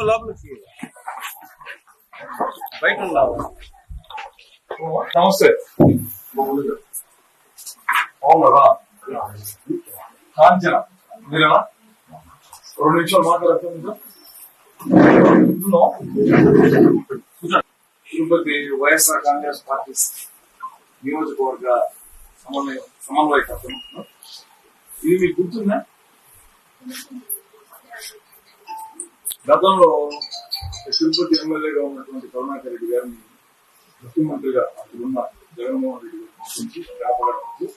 లోపలికి బయట ఉన్నావు. నమస్తే. అవునరా కాంచన మీరేనా? 2 నిమిషాలు మాట్లాడుతున్నా. తిరుపతి వైఎస్ఆర్ కాంగ్రెస్ పార్టీ నియోజకవర్గ సమన్వయకర్తను. ఇది మీకు గుర్తుందా? గతంలో తిరుపతి ఎమ్మెల్యేగా ఉన్నటువంటి కరుణాకర్ రెడ్డి గారిని ముఖ్యమంత్రిగా అప్పుడున్న జగన్మోహన్ రెడ్డి గారి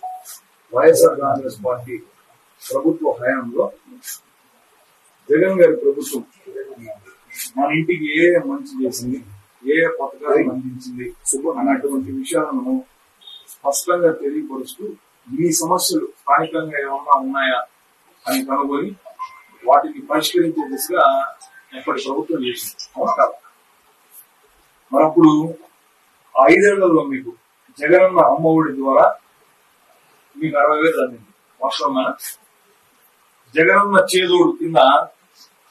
వైఎస్ఆర్ కాంగ్రెస్ పార్టీ ప్రభుత్వ హయాంలో జగన్ గారి ప్రభుత్వం మన ఇంటికి ఏ మంచి చేసింది, ఏ పథకాలను అందించింది అన్నటువంటి విషయాలను స్పష్టంగా తెలియపరుస్తూ ఈ సమస్యలు స్థానికంగా ఏమన్నా ఉన్నాయా అని కనుగొని వాటిని పరిష్కరించే దిశగా ఎప్పటి ప్రభుత్వం చేసింది. అవునా కాదు? మరప్పుడు 5 ఏళ్లలో మీకు జగనన్న అమ్మఒడి ద్వారా మీకు 60,000 అందింది. వాస్తవమైన జగనన్న చేదోడు కింద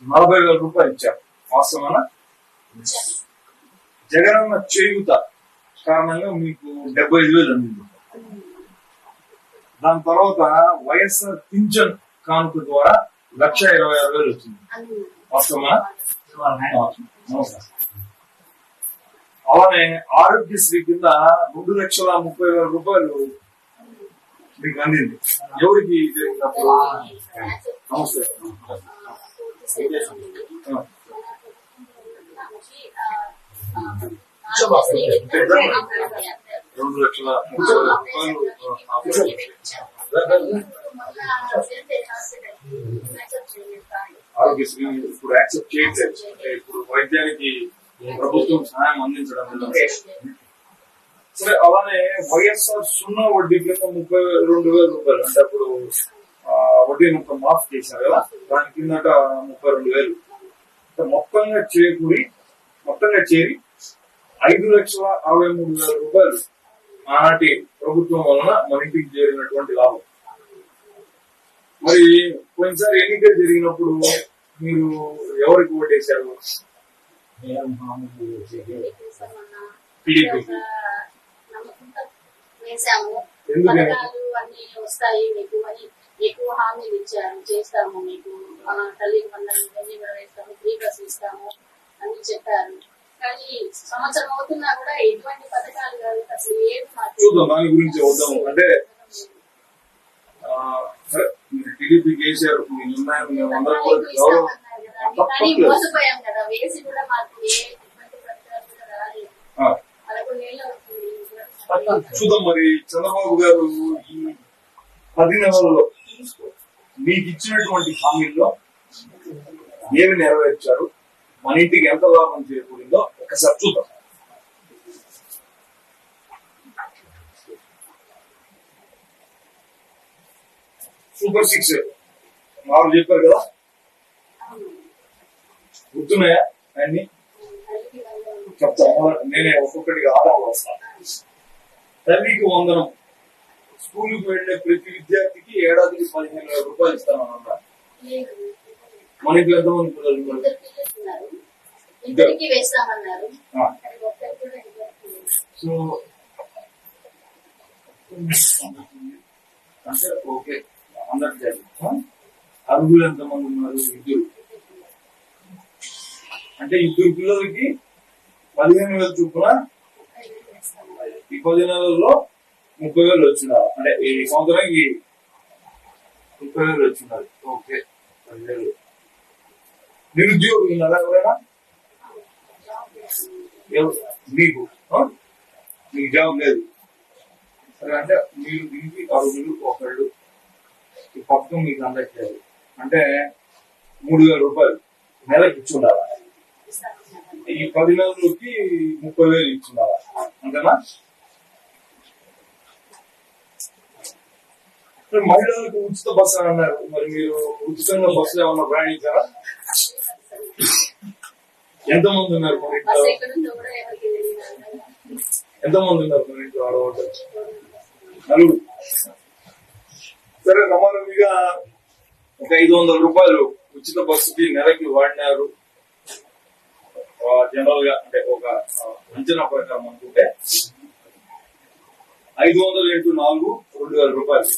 40,000 రూపాయలు ఇచ్చారు. వాస్తవమైన జగనన్న చేయూత కారణంగా మీకు 75,000 అందింది. దాని తర్వాత వైఎస్ఆర్ పింఛన్ కానుక ద్వారా 1,26,000 వచ్చింది. వాస్తవమా? అలానే ఆరోగ్యశ్రీ కింద 2,30,000 రూపాయలు మీకు అందింది. ఎవరికి జరిగినప్పుడు? నమస్తే. 2,30,000 ఆరోగ్యశ్రీ ఇప్పుడు యాక్సెప్ట్ చేయట్లేదు. ఇప్పుడు వైద్యానికి ప్రభుత్వం సహాయం అందించడం లేదు. సరే, అలానే వైఎస్ఆర్ 0 వడ్డీ కింద 32,000 రూపాయలు, అంటే అప్పుడు వడ్డీ మొత్తం మాఫ్ చేశారు కదా, దాని కిందట 32,000 మొత్తంగా చేరి 5,63,000 రూపాయలు ఆనాటి ప్రభుత్వం వలన మన ఇంటికి చేరినటువంటి లాభం. మరి పోయినసారి ఎన్నికలు జరిగినప్పుడు మీరు ఎవరికి ఓటేశారు? టీడీపీ. ఎందుకని? వస్తాయి మీకు అని ఎక్కువ హామీలు ఇచ్చారు. చేస్తాము, మీకు తల్లి వందలు కూడా వేస్తాము, ఫ్రీ బస్ ఇస్తాము అని చెప్పారు. కానీ సంవత్సరం అవుతున్నా కూడా ఎటువంటి పథకాలు కాదు, అసలు ఏమి చూద్దాం. దాని గురించి వద్దాం. అంటే టీడీపీకి వేసారు, మోసపోయాం కదా, వేసి కూడా మాకు ఎటువంటి పథకాలు కూడా రాలేదు. 11 ఏళ్ళు అవుతుంది. చూద్దాం. మరి చంద్రబాబు గారు ఈ 10 నెలల్లో మీకు ఇచ్చినటువంటి హామీల్లో ఏమి నెరవేర్చారు, మన ఇంటికి ఎంత లాభం చేకూరిందో ఒకసారి చూద్దాం. సూపర్ 6 మాకు చెప్పారు కదా, గుర్తున్నాయా? అన్ని చెప్తాను, నేనే ఒక్కొక్కటిగా ఆధారాలు వస్తాను. తల్లికి వందనం, స్కూల్కి వెళ్లే ప్రతి విద్యార్థికి ఏడాదికి 15,000 రూపాయలు ఇస్తామన్నా. మన ఇంట్లో ఎంతమంది పిల్లలు ఉన్నారు? సో అంటే ఓకే, అందరికి అర్హులు ఎంతమంది ఉన్నారు? 2. అంటే 2 పిల్లలకి 15,000 చొప్పున ఈ 10 నెలల్లో 30,000 వచ్చినారు. అంటే ఈ సంవత్సరానికి 30,000 వచ్చినారు. ఓకే, 10,000. నిరుద్యోగులు ఉన్నారా ఎవరైనా? మీకు జాబ్ లేదు. సరే, అంటే మీరు దీనికి అర్హులు ఒకళ్ళు. ఈ పథకం మీకు అందట్లేదు అంటే 3,000 రూపాయలు నెలకి ఇచ్చుండాలా? ఈ 10 నెలలకి 30,000 ఇచ్చుండాలా? అంతేనా? మహిళలకు ఉచిత బస్సు అని అన్నారు. మరి మీరు ఉచితంగా బస్సులు ఏమన్నా ప్రయాణించారా? ఎంతమంది ఉన్నారు మన ఇంట్లో? ఎంతమంది ఉన్నారు మన ఇంట్లో ఆడవాళ్ళు? 4. సరే, రమారమిగా ఒక 500 రూపాయలు ఉచిత బస్సుకి నెలకి వాడినారు. జనరల్ గా అంటే ఒక అంచనా ప్రకారం అనుకుంటే 500 ఇంటూ 4 2,000 రూపాయలు.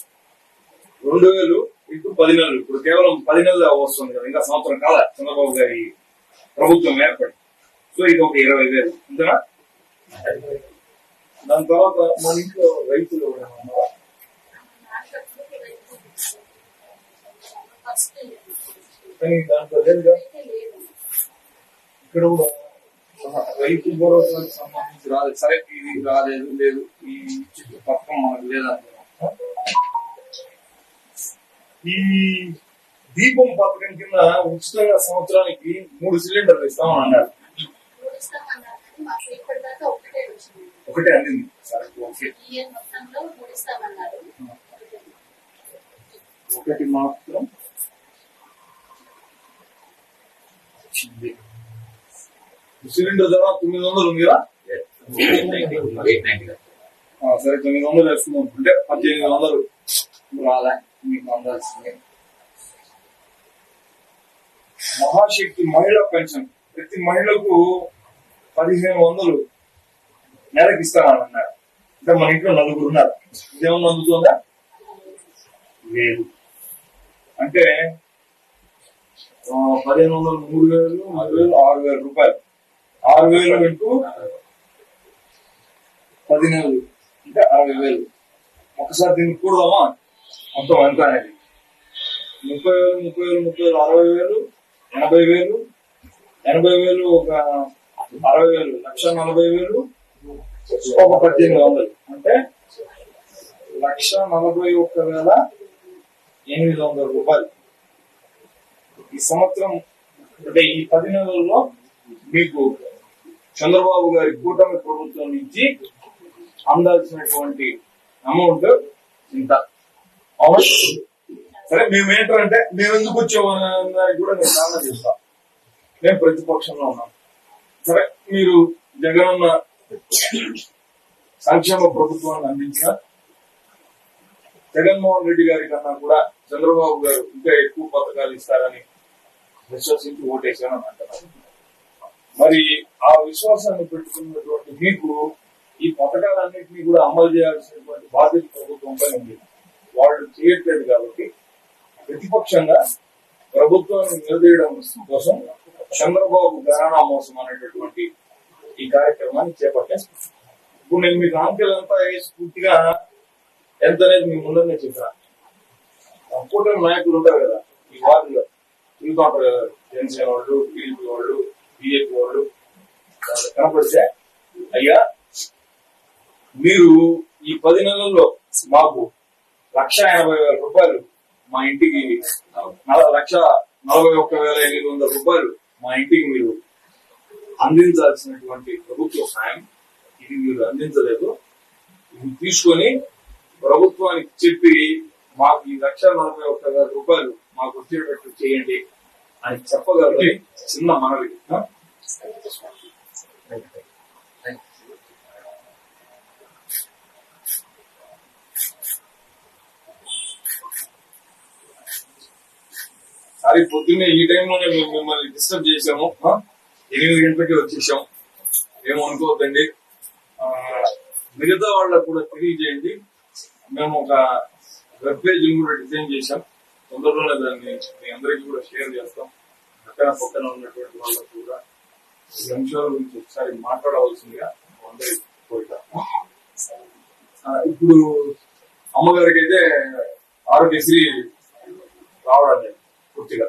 2,000 ఇంటూ 10 నెలలు. ఇప్పుడు కేవలం 10 నెలలు వస్తుంది కదా, ఇంకా సంవత్సరం కాల చంద్రబాబు గారి ప్రభుత్వం ఏర్పడి. సో ఇది ఒక 20,000 అంతేనా? దాని తర్వాత మన ఇంట్లో రైతులు కానీ దాంట్లో లేదుగా. ఇక్కడ కూడా రైతు భరోసాకి సంబంధించి రాలేదు. సరే ఇది రాలేదు, లేదు ఈ పథకం మనకు లేదంటున్నాం. ఈ దీపం పథకం కింద ఉచితంగా సంవత్సరానికి 3 సిలిండర్లు ఇస్తామని అన్నారు. ఒకటే అందింది. సరే ఓకే, ఒకటి మాత్రం సిలిండర్ ధర 900 ఉంది కదా. సరే 900 వేసుకుందాం అంటే 1,800 రాదా మీకు అందాల్సింది. మహాశక్తి మహిళా పెన్షన్ ప్రతి మహిళకు 1,500 నెలకి ఇస్తామన్నారు. అంటే మన ఇంట్లో 4 ఉన్నారు. ఇదేమన్నా అందుతుందా? లేదు. అంటే 1,500, 3,000, 4,000, 6,000 రూపాయలు. 6,000 ఇంటూ 10 నెలలు అంటే 60,000. ఒకసారి దీన్ని కూడదామా మొత్తం ఎంత అనేది? 30,000, 30,000, 60,000, 80,000, 80,000, ఒక 60,000, 1,40,000, ఒక 1,800 అంటే 1,41,800 రూపాయలు. ఈ సంవత్సరం అంటే ఈ 10 నెలల్లో మీకు చంద్రబాబు గారి కూటమి ప్రభుత్వం నుంచి అందాల్సినటువంటి అమౌంట్ ఇంత. అవును. సరే మేమేంటంటే మేము ఎందుకు వచ్చామని దానికి కూడా నేను కారణం చేస్తాను. మేము ప్రతిపక్షంలో ఉన్నాం. సరే మీరు జగనన్న సంక్షేమ ప్రభుత్వాన్ని అందించిన జగన్మోహన్ రెడ్డి గారి కన్నా కూడా చంద్రబాబు గారు ఇంకా ఎక్కువ పథకాలు ఇస్తారని విశ్వసించి ఓటేశాను అంటున్నారు. మరి ఆ విశ్వాసాన్ని పెట్టుకున్నటువంటి మీకు ఈ పథకాలన్నింటినీ కూడా అమలు చేయాల్సినటువంటి బాధ్యత ప్రభుత్వంపై ఉంది. వాళ్ళు చేయట్లేదు కాబట్టి ప్రతిపక్షంగా ప్రభుత్వాన్ని నిలదీయడం కోసం చంద్రబాబు ఘరానా మోసం అనేటటువంటి ఈ కార్యక్రమాన్ని చేపట్టాను. ఇప్పుడు నేను మీకు ఆంకెలంతా పూర్తిగా ఎంత అనేది మీ ముందరనే చెప్పాను. కూటమి నాయకులు ఉంటారు కదా ఈ వార్డులో తిరుగుతూ ఉంటారు కదా, జనసేన వాళ్ళు, టీడీపీ వాళ్ళు, బీజేపీ వాళ్ళు కనపడితే అయ్యా మీరు ఈ 10 నెలల్లో మాకు 1,80,000 రూపాయలు మా ఇంటికి 1,41,800 రూపాయలు మా ఇంటికి మీరు అందించాల్సినటువంటి ప్రభుత్వ సాయం ఇది మీరు అందించలేదు. ఇది తీసుకొని ప్రభుత్వానికి చెప్పి మాకు ఈ 1,41,000 రూపాయలు మాకు వచ్చేటట్టు చేయండి అని చెప్పగలరు. చిన్న మనవి. సారీ పొద్దున్నే ఈ టైంలోనే మేము మిమ్మల్ని డిస్టర్బ్ చేసాము. 8 గంటలకి వచ్చేసాం, ఏమనుకోవద్దండి. మిగతా వాళ్ళకు కూడా తెలియజేయండి. మేము ఒక వెబ్ పేజ్ కూడా డిజైన్ చేశాం. తొందరలోనే దాన్ని మీ అందరికీ కూడా షేర్ చేస్తాం. పక్కన ఉన్నటువంటి వాళ్ళకు కూడా ఈ అంశాల గురించి ఒకసారి మాట్లాడవలసిందిగా అందరికి కోరిక. ఇప్పుడు అమ్మగారికి అయితే ఆరోగ్యశ్రీ రావడం లేదు పూర్తిగా.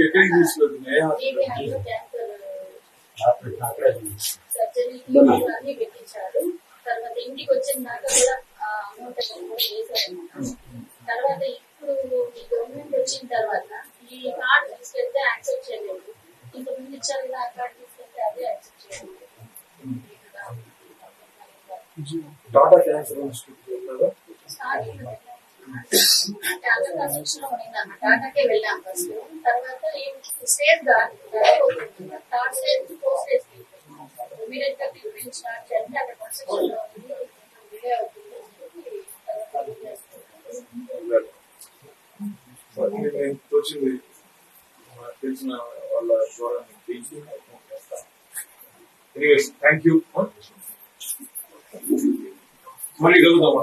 ఎక్కడికి తీసుకెళ్తున్నాయి? సర్జరీ పెట్టించారు. తర్వాత ఇంటికి వచ్చిన దాకా కూడా అమౌంట్ చేశారు. తర్వాత ఇప్పుడు ఈ గవర్నమెంట్ వచ్చిన తర్వాత ఈ కార్డు తీసుకెళ్తే యాక్సెప్ట్ చేయలేదు. ఇంత ముందు ఇచ్చారు కదా, ఆ కార్డు తీసుకెళ్తే అదే యాక్సెప్ట్ చేయలేదు. టాటా క్యాన్సర్ టాటాకే వెళ్ళాం ఫస్ట్. తర్వాత stage third stage, fourth stage immediate గా ట్రీట్మెంట్ స్టార్ట్ చేయండి. అక్కడ కన్స్ట్రక్షన్ లో డిలే అవుతుంది. నేను తోచింది తెలిసిన వాళ్ళ ద్వారా చేస్తాను. Anyways thank you. మళ్ళీ కలుగుతాం.